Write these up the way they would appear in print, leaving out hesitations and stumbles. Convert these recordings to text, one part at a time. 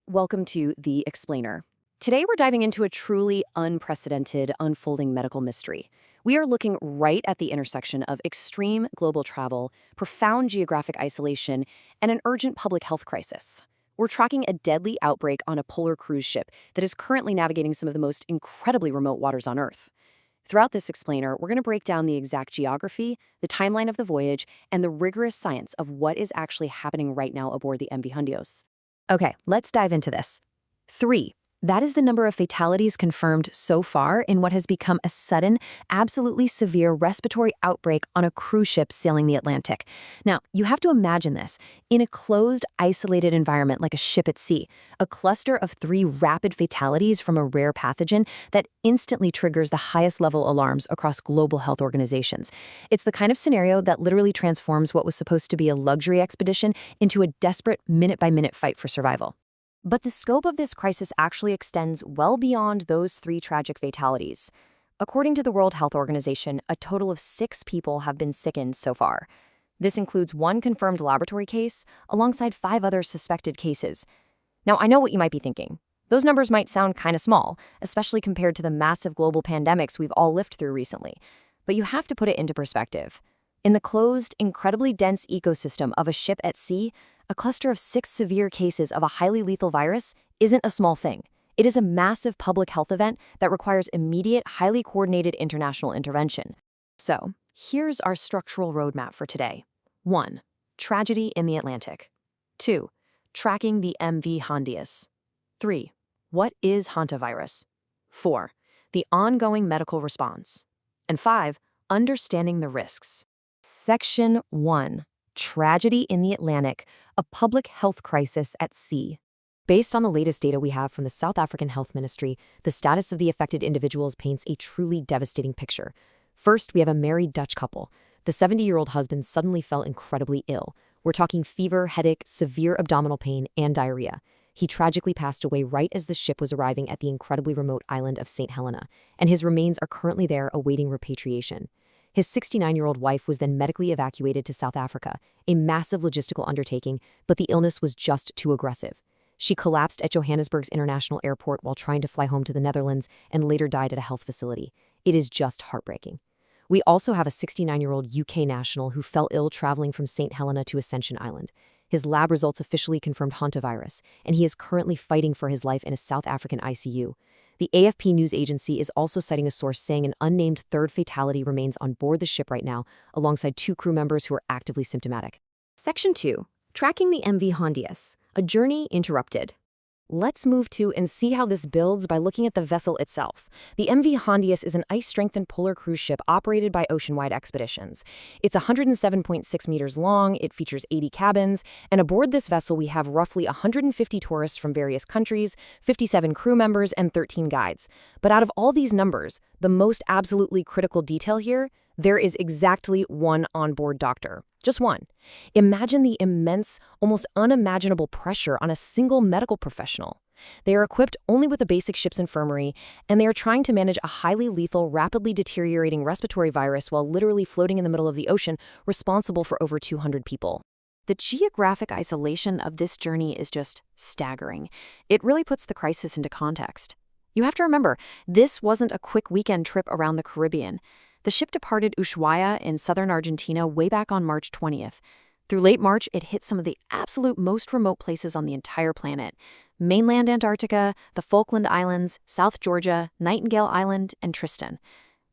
Welcome to The Explainer. Today we're diving into a truly unprecedented, unfolding medical mystery. We are looking right at the intersection of extreme global travel, profound geographic isolation, and an urgent public health crisis. We're tracking a deadly outbreak on a polar cruise ship that is currently navigating some of the most incredibly remote waters on Earth. Throughout this explainer, we're going to break down the exact geography, the timeline of the voyage, and the rigorous science of what is actually happening right now aboard the MV Hondius. Okay, let's dive into this. 3. That is the number of fatalities confirmed so far in what has become a sudden, absolutely severe respiratory outbreak on a cruise ship sailing the Atlantic. Now, you have to imagine this. In a closed, isolated environment like a ship at sea, a cluster of 3 rapid fatalities from a rare pathogen that instantly triggers the highest level alarms across global health organizations. It's the kind of scenario that literally transforms what was supposed to be a luxury expedition into a desperate minute-by-minute fight for survival. But the scope of this crisis actually extends well beyond those 3 tragic fatalities. According to the World Health Organization, a total of 6 people have been sickened so far. This includes 1 confirmed laboratory case, alongside 5 other suspected cases. Now, I know what you might be thinking. Those numbers might sound kind of small, especially compared to the massive global pandemics we've all lived through recently. But you have to put it into perspective. In the closed, incredibly dense ecosystem of a ship at sea, a cluster of 6 severe cases of a highly lethal virus isn't a small thing. It is a massive public health event that requires immediate, highly coordinated international intervention. So, here's our structural roadmap for today. 1. Tragedy in the Atlantic. 2. Tracking the MV Hondius. 3. What is hantavirus? 4. The ongoing medical response. And 5. Understanding the risks. Section 1. Tragedy in the Atlantic, a public health crisis at sea. Based on the latest data we have from the South African Health Ministry, the status of the affected individuals paints a truly devastating picture. First, we have a married Dutch couple. The 70-year-old husband suddenly fell incredibly ill. We're talking fever, headache, severe abdominal pain, and diarrhea. He tragically passed away right as the ship was arriving at the incredibly remote island of St. Helena, and his remains are currently there awaiting repatriation. His 69-year-old wife was then medically evacuated to South Africa, a massive logistical undertaking, but the illness was just too aggressive. She collapsed at Johannesburg's International Airport while trying to fly home to the Netherlands and later died at a health facility. It is just heartbreaking. We also have a 69-year-old UK national who fell ill traveling from St. Helena to Ascension Island. His lab results officially confirmed hantavirus, and he is currently fighting for his life in a South African ICU. The AFP news agency is also citing a source saying an unnamed 3rd fatality remains on board the ship right now, alongside 2 crew members who are actively symptomatic. Section 2. Tracking the MV Hondius, a journey interrupted. Let's move to and see how this builds by looking at the vessel itself. The MV Hondius is an ice-strengthened polar cruise ship operated by Oceanwide Expeditions. It's 107.6 meters long, it features 80 cabins, and aboard this vessel we have roughly 150 tourists from various countries, 57 crew members, and 13 guides. But out of all these numbers, the most absolutely critical detail here, there is exactly 1 onboard doctor. Just 1. Imagine the immense, almost unimaginable pressure on a single medical professional. They are equipped only with the basic ship's infirmary, and they are trying to manage a highly lethal, rapidly deteriorating respiratory virus while literally floating in the middle of the ocean, responsible for over 200 people. The geographic isolation of this journey is just staggering. It really puts the crisis into context. You have to remember, this wasn't a quick weekend trip around the Caribbean. The ship departed Ushuaia in southern Argentina way back on March 20th. Through late March, it hit some of the absolute most remote places on the entire planet: mainland Antarctica, the Falkland Islands, South Georgia, Nightingale Island, and Tristan.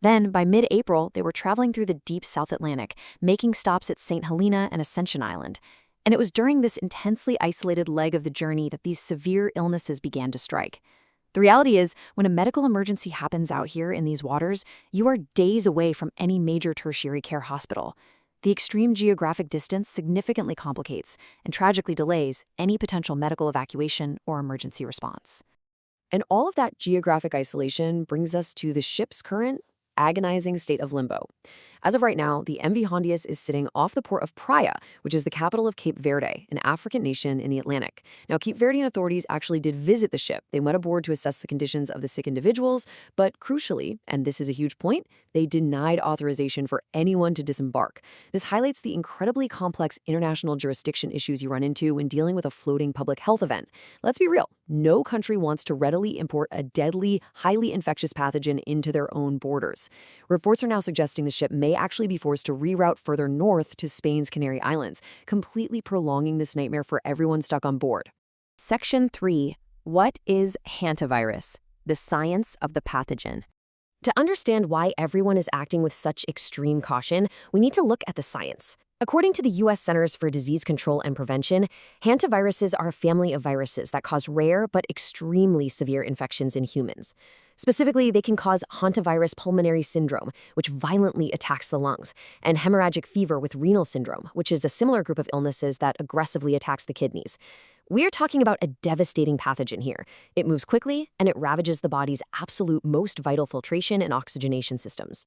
Then, by mid-April, they were traveling through the deep South Atlantic, making stops at St. Helena and Ascension Island. And it was during this intensely isolated leg of the journey that these severe illnesses began to strike. The reality is, when a medical emergency happens out here in these waters, you are days away from any major tertiary care hospital. The extreme geographic distance significantly complicates and tragically delays any potential medical evacuation or emergency response. And all of that geographic isolation brings us to the ship's current agonizing state of limbo. As of right now, the MV Hondius is sitting off the port of Praia, which is the capital of Cape Verde, an African nation in the Atlantic. Now, Cape Verdean authorities actually did visit the ship. They went aboard to assess the conditions of the sick individuals, but crucially, and this is a huge point, they denied authorization for anyone to disembark. This highlights the incredibly complex international jurisdiction issues you run into when dealing with a floating public health event. Let's be real, no country wants to readily import a deadly, highly infectious pathogen into their own borders. Reports are now suggesting the ship may actually be forced to reroute further north to Spain's Canary Islands, completely prolonging this nightmare for everyone stuck on board. Section 3. What is hantavirus? The science of the pathogen. To understand why everyone is acting with such extreme caution, we need to look at the science. According to the U.S. Centers for Disease Control and Prevention, hantaviruses are a family of viruses that cause rare but extremely severe infections in humans. Specifically, they can cause hantavirus pulmonary syndrome, which violently attacks the lungs, and hemorrhagic fever with renal syndrome, which is a similar group of illnesses that aggressively attacks the kidneys. We're talking about a devastating pathogen here. It moves quickly, and it ravages the body's absolute most vital filtration and oxygenation systems.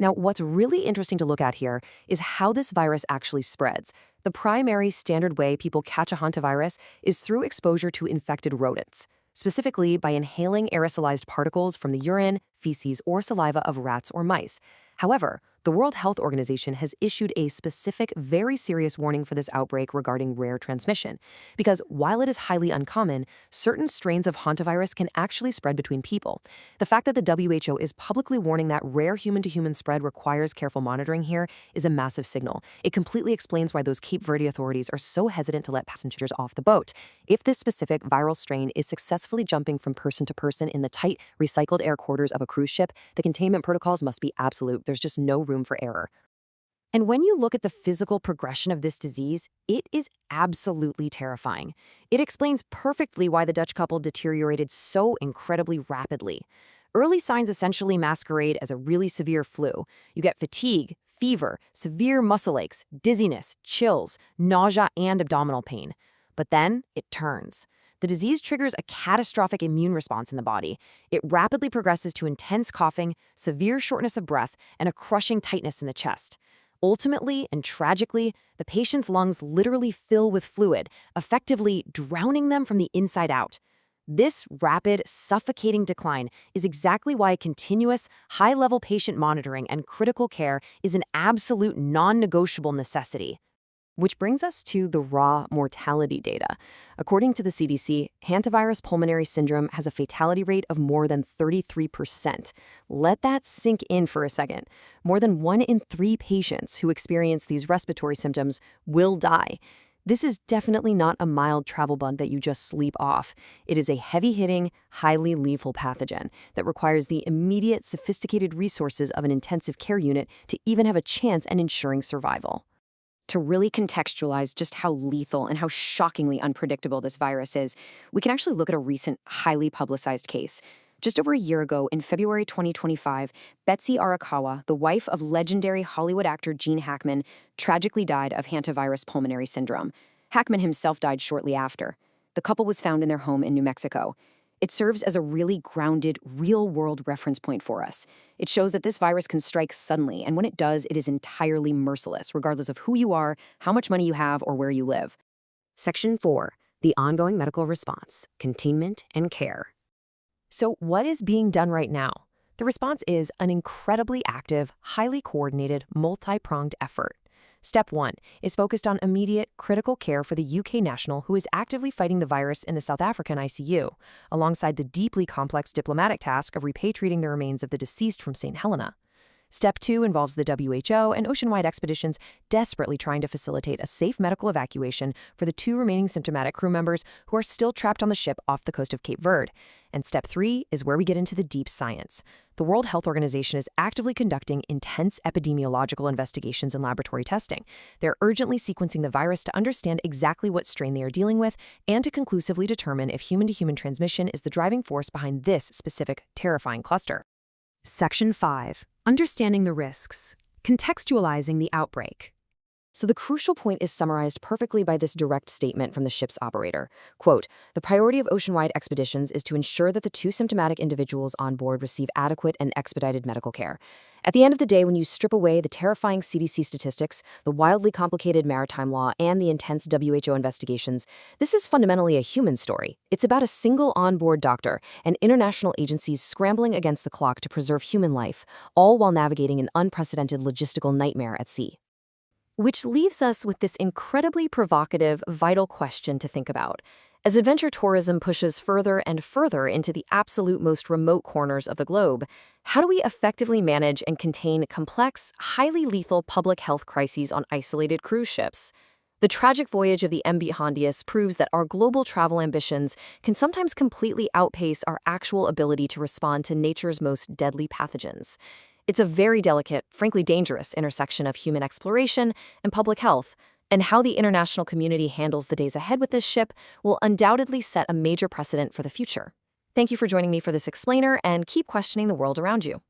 Now, what's really interesting to look at here is how this virus actually spreads. The primary standard way people catch a hantavirus is through exposure to infected rodents, specifically by inhaling aerosolized particles from the urine, feces, or saliva of rats or mice. However, the World Health Organization has issued a specific, very serious warning for this outbreak regarding rare transmission, because while it is highly uncommon, certain strains of hantavirus can actually spread between people. The fact that the WHO is publicly warning that rare human-to-human spread requires careful monitoring here is a massive signal. It completely explains why those Cape Verde authorities are so hesitant to let passengers off the boat. If this specific viral strain is successfully jumping from person to person in the tight, recycled air quarters of a cruise ship, the containment protocols must be absolute. There's just no room for error. And when you look at the physical progression of this disease, it is absolutely terrifying. It explains perfectly why the Dutch couple deteriorated so incredibly rapidly. Early signs essentially masquerade as a really severe flu. You get fatigue, fever, severe muscle aches, dizziness, chills, nausea, and abdominal pain. But then it turns. The disease triggers a catastrophic immune response in the body. It rapidly progresses to intense coughing, severe shortness of breath, and a crushing tightness in the chest. Ultimately, and tragically, the patient's lungs literally fill with fluid, effectively drowning them from the inside out. This rapid, suffocating decline is exactly why continuous, high-level patient monitoring and critical care is an absolute non-negotiable necessity. Which brings us to the raw mortality data. According to the CDC, hantavirus pulmonary syndrome has a fatality rate of more than 33%. Let that sink in for a second. More than 1 in 3 patients who experience these respiratory symptoms will die. This is definitely not a mild travel bug that you just sleep off. It is a heavy-hitting, highly lethal pathogen that requires the immediate, sophisticated resources of an intensive care unit to even have a chance at ensuring survival. To really contextualize just how lethal and how shockingly unpredictable this virus is, we can actually look at a recent, highly publicized case. Just over a year ago, in February 2025, Betsy Arakawa, the wife of legendary Hollywood actor Gene Hackman, tragically died of hantavirus pulmonary syndrome. Hackman himself died shortly after. The couple was found in their home in New Mexico. It serves as a really grounded, real-world reference point for us. It shows that this virus can strike suddenly, and when it does, it is entirely merciless, regardless of who you are, how much money you have, or where you live. Section 4. The ongoing medical response, containment, and care. So what is being done right now? The response is an incredibly active, highly coordinated, multi-pronged effort. Step 1 is focused on immediate, critical care for the UK national who is actively fighting the virus in the South African ICU, alongside the deeply complex diplomatic task of repatriating the remains of the deceased from St. Helena. Step 2 involves the WHO and ocean-wide expeditions desperately trying to facilitate a safe medical evacuation for the 2 remaining symptomatic crew members who are still trapped on the ship off the coast of Cape Verde. And Step 3 is where we get into the deep science. The World Health Organization is actively conducting intense epidemiological investigations and laboratory testing. They're urgently sequencing the virus to understand exactly what strain they are dealing with and to conclusively determine if human-to-human transmission is the driving force behind this specific terrifying cluster. Section 5. Understanding the risks. Contextualizing the outbreak. So the crucial point is summarized perfectly by this direct statement from the ship's operator. Quote, "The priority of ocean-wide expeditions is to ensure that the two symptomatic individuals on board receive adequate and expedited medical care." At the end of the day, when you strip away the terrifying CDC statistics, the wildly complicated maritime law, and the intense WHO investigations, this is fundamentally a human story. It's about a single onboard doctor and international agencies scrambling against the clock to preserve human life, all while navigating an unprecedented logistical nightmare at sea. Which leaves us with this incredibly provocative, vital question to think about. As adventure tourism pushes further and further into the absolute most remote corners of the globe, how do we effectively manage and contain complex, highly lethal public health crises on isolated cruise ships? The tragic voyage of the MV Hondius proves that our global travel ambitions can sometimes completely outpace our actual ability to respond to nature's most deadly pathogens. It's a very delicate, frankly dangerous intersection of human exploration and public health, and how the international community handles the days ahead with this ship will undoubtedly set a major precedent for the future. Thank you for joining me for this explainer, and keep questioning the world around you.